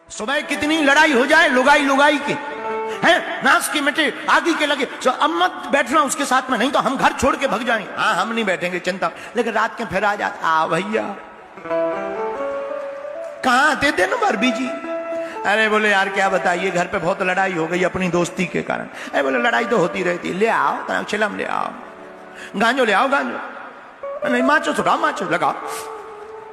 सुबह कितनी लड़ाई हो जाए लुगाई लुगाई की है, नाश की मिटे आगे के लगे, अब मत बैठना उसके साथ में, नहीं तो हम घर छोड़ के भाग जाएंगे। हाँ हम नहीं बैठेंगे चिंता, लेकिन रात के फिर आ जाते, आ भैया कहाँ आते दिन भर बीजी। अरे बोले यार क्या बताइए, घर पे बहुत लड़ाई हो गई अपनी दोस्ती के कारण। अरे बोले लड़ाई तो होती रहती, ले आओ चिलम, ले आओ गांजो, ले आओ गांजो, नहीं माचो सुखाओ, माचो लगाओ।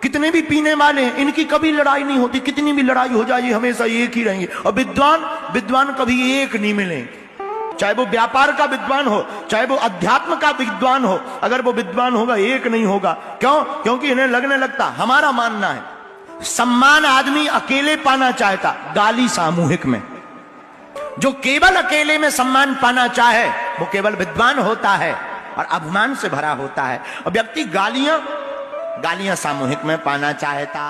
कितने भी पीने वाले हैं इनकी कभी लड़ाई नहीं होती, कितनी भी लड़ाई हो जाए हमेशा एक ही रहेंगे। और विद्वान कभी एक नहीं मिलेंगे, चाहे वो व्यापार का विद्वान हो, चाहे वो अध्यात्म का विद्वान हो, अगर वो विद्वान होगा एक नहीं होगा। क्यों? क्योंकि इन्हें लगने लगता, हमारा मानना है सम्मान आदमी अकेले पाना चाहता, गाली सामूहिक में। जो केवल अकेले में सम्मान पाना चाहे वो केवल विद्वान होता है और अभिमान से भरा होता है, और व्यक्ति गालियां सामूहिक में पाना चाहता।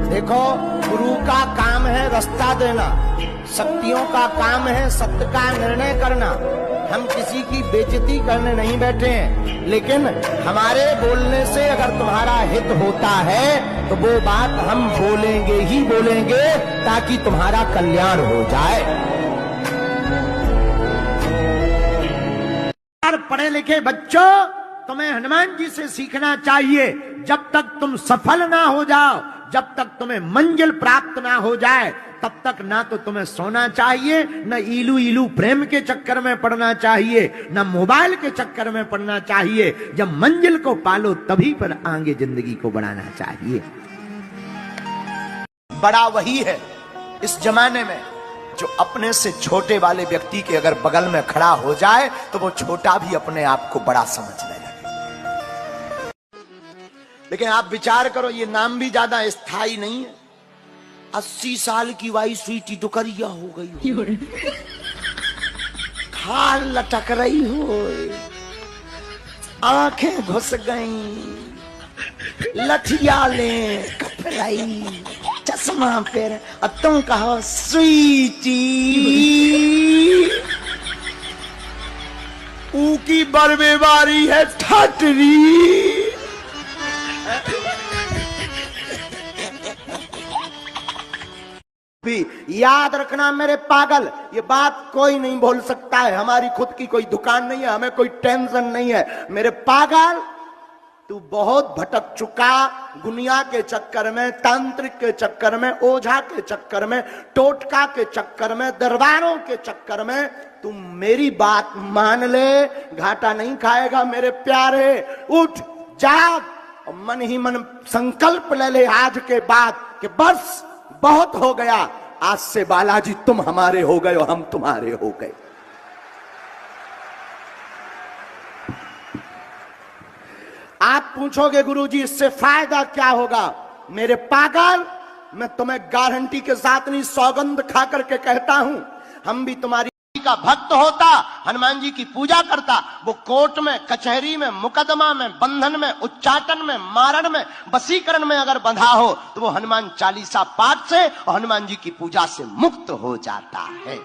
देखो गुरु का काम है रास्ता देना, शक्तियों का काम है सत्य का निर्णय करना। हम किसी की बेइज्जती करने नहीं बैठे हैं, लेकिन हमारे बोलने से अगर तुम्हारा हित होता है तो वो बात हम बोलेंगे ही बोलेंगे, ताकि तुम्हारा कल्याण हो जाए। पढ़े लिखे बच्चों, तुम्हें हनुमान जी से सीखना चाहिए। जब तक तुम सफल ना हो जाओ, जब तक तुम्हें मंजिल प्राप्त ना हो जाए, तब तक ना तो तुम्हें सोना चाहिए, न इलू इलू प्रेम के चक्कर में पड़ना चाहिए, न मोबाइल के चक्कर में पड़ना चाहिए। जब मंजिल को पालो तभी पर आगे जिंदगी को बढ़ाना चाहिए। बड़ा वही है इस जमाने में जो अपने से छोटे वाले व्यक्ति के अगर बगल में खड़ा हो जाए तो वो छोटा भी अपने आप को बड़ा समझने लगे। लेकिन आप विचार करो, ये नाम भी ज्यादा स्थायी नहीं है। 80 साल की वाई स्वीटी डुकरिया हो गई हो, खाल लटक रही हो, आंखें घुस गई, लठिया ले कपड़ाई, चश्मा पेर, और तुम कहो स्वीटी। ऊकी बरबेवारी है ठटरी। याद रखना मेरे पागल, ये बात कोई नहीं बोल सकता है। हमारी खुद की कोई दुकान नहीं है, हमें कोई टेंशन नहीं है। मेरे पागल, तू बहुत भटक चुका दुनिया के चक्कर में, तांत्रिक के चक्कर में, ओझा के चक्कर में, टोटका के चक्कर में, दरबारों के चक्कर में। तू मेरी बात मान ले, घाटा नहीं खाएगा मेरे प्यारे। उठ जाग और मन ही मन संकल्प ले ले आज के बाद कि बस बहुत हो गया, आज से बालाजी तुम हमारे हो गए और हम तुम्हारे हो गए। आप पूछोगे गुरुजी इससे फायदा क्या होगा? मेरे पागल, मैं तुम्हें गारंटी के साथ नहीं, सौगंध खा करके कहता हूं, हम भी तुम्हारी का भक्त होता, हनुमान जी की पूजा करता, वो कोर्ट में, कचहरी में, मुकदमा में, बंधन में, उच्चाटन में, मारण में, वशीकरण में अगर बंधा हो तो वो हनुमान चालीसा पाठ से और हनुमान जी की पूजा से मुक्त हो जाता है।